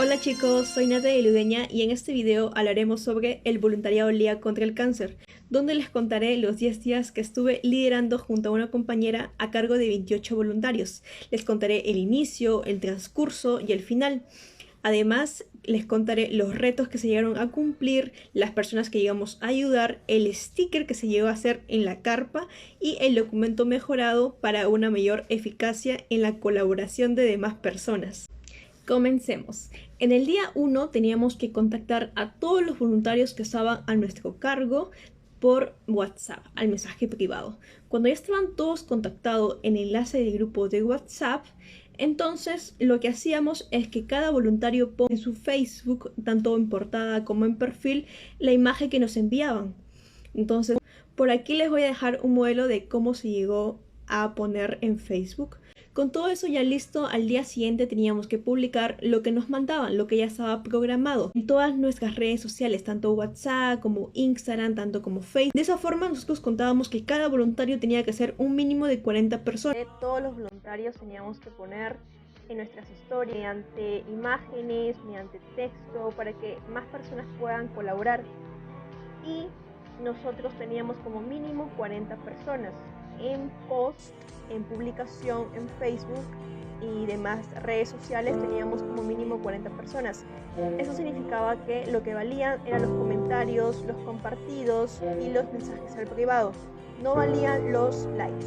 Hola chicos, soy Nata de Ludeña y en este video hablaremos sobre el voluntariado Liga contra el Cáncer, donde les contaré los 10 días que estuve liderando junto a una compañera a cargo de 28 voluntarios. Les contaré el inicio, el transcurso y el final. Además, les contaré los retos que se llegaron a cumplir, las personas que llegamos a ayudar, el sticker que se llegó a hacer en la carpa y el documento mejorado para una mayor eficacia en la colaboración de demás personas. Comencemos. En el día 1 teníamos que contactar a todos los voluntarios que estaban a nuestro cargo por WhatsApp, al mensaje privado. Cuando ya estaban todos contactados en el enlace del grupo de WhatsApp, entonces lo que hacíamos es que cada voluntario pone en su Facebook, tanto en portada como en perfil, la imagen que nos enviaban. Entonces, por aquí les voy a dejar un modelo de cómo se llegó a poner en Facebook. Con todo eso ya listo, al día siguiente teníamos que publicar lo que nos mandaban, lo que ya estaba programado en todas nuestras redes sociales, tanto WhatsApp como Instagram, tanto como Facebook. De esa forma nosotros contábamos que cada voluntario tenía que ser un mínimo de 40 personas. Todos los voluntarios teníamos que poner en nuestras historias mediante imágenes, mediante texto, para que más personas puedan colaborar. Y nosotros teníamos como mínimo 40 personas en post, en publicación, en Facebook y demás redes sociales teníamos como mínimo 40 personas. Eso significaba que lo que valían eran los comentarios, los compartidos y los mensajes al privado. No valían los likes,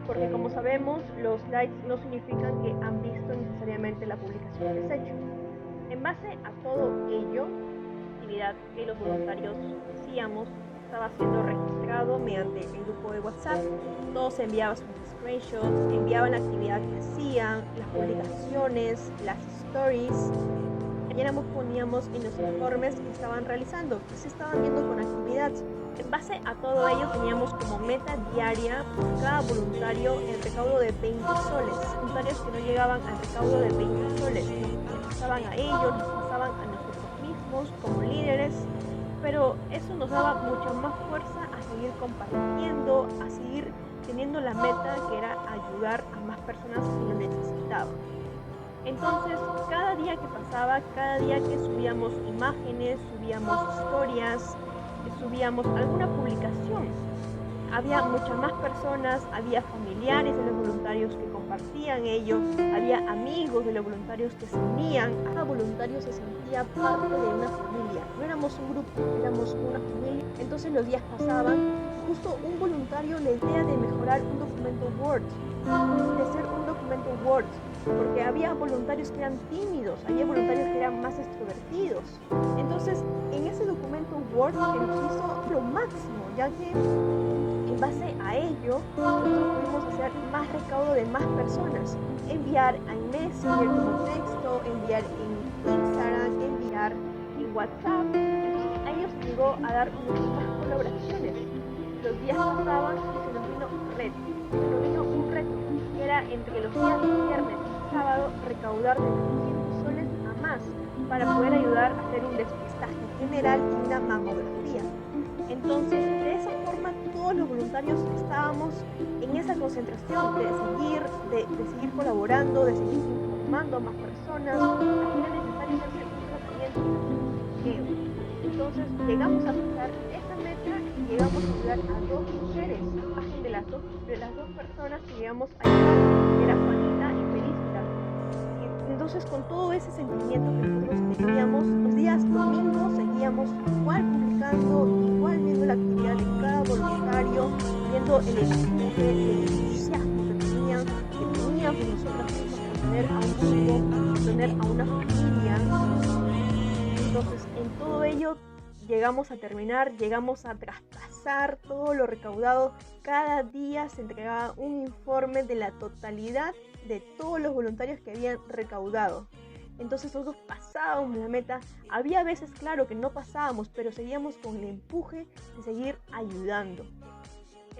porque como sabemos, los likes no significan que han visto necesariamente la publicación que se ha hecho. En base a todo ello, actividad que los voluntarios hacíamos estaba siendo registrado mediante el grupo de WhatsApp. Todos enviaban sus screenshots, enviaban la actividad que hacían, las publicaciones, las stories. Ayer poníamos en los informes que estaban realizando, que se estaban viendo con actividad. En base a todo ello teníamos como meta diaria por cada voluntario el recaudo de 20 soles. Voluntarios que no llegaban al recaudo de 20 soles, nos pasaban a ellos, nos pasaban a nosotros mismos como líderes, pero eso nos daba mucha más fuerza a seguir compartiendo, a seguir teniendo la meta que era ayudar a más personas que lo necesitaban. Entonces, cada día que pasaba, cada día que subíamos imágenes, subíamos historias, subíamos alguna publicación, había muchas más personas, había familiares de los voluntarios que compartían ello, había amigos de los voluntarios que se unían. Cada voluntario se sentía parte de una familia. No éramos un grupo, éramos una familia. Entonces los días pasaban, justo un voluntario le idea de mejorar un documento Word, de hacer un documento Word, porque había voluntarios que eran tímidos, había voluntarios que eran más extrovertidos. Entonces, en ese documento Word se nos hizo lo máximo, ya que en base a ello, nosotros pudimos hacer más recaudo de más personas, enviar en Messenger como texto, enviar en Instagram, enviar en WhatsApp. Entonces a ellos llegó a dar muchas más colaboraciones. Los días pasaban y se nos vino un reto, que era entre los días viernes y sábado recaudar de 300 soles a más para poder ayudar a hacer un despistaje general y una mamografía. Entonces, de esa forma, todos los voluntarios estábamos en esa concentración de seguir colaborando, de seguir informando a más personas. Era necesario hacer un tratamiento. Entonces, llegamos a pasar esa meta y llegamos a ayudar a dos mujeres. De las dos personas que llegamos a ayudar, era Juanita y Felicita. Entonces, con todo ese sentimiento que nosotros teníamos, los días domingos seguíamos igual publicando, igual viendo la actividad de cada voluntario, viendo el empuje, el entusiasmo que teníamos nosotros mismos por tener a un grupo, por tener a una familia. Entonces, en todo ello llegamos a terminar, llegamos a traspasar todo lo recaudado. Cada día se entregaba un informe de la totalidad de todos los voluntarios que habían recaudado. Entonces nosotros pasábamos la meta. Había veces, claro, que no pasábamos, pero seguíamos con el empuje de seguir ayudando.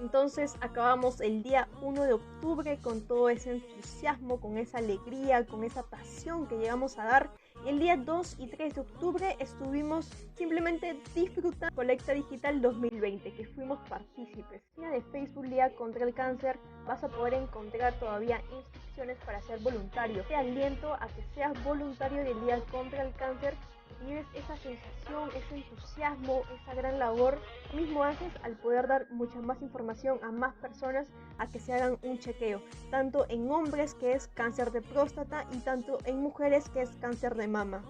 Entonces acabamos el día 1 de octubre con todo ese entusiasmo, con esa alegría, con esa pasión que llegamos a dar. Y el día 2 y 3 de octubre estuvimos simplemente disfrutando Colecta Digital 2020, que fuimos partícipes. En la página de Facebook Día contra el Cáncer vas a poder encontrar todavía instrucciones para ser voluntario. Te aliento a que seas voluntario del Día contra el Cáncer, que lleves esa sensación, ese entusiasmo, esa gran labor mismo haces al poder dar mucha más información a más personas a que se hagan un chequeo, tanto en hombres que es cáncer de próstata y tanto en mujeres que es cáncer de mama.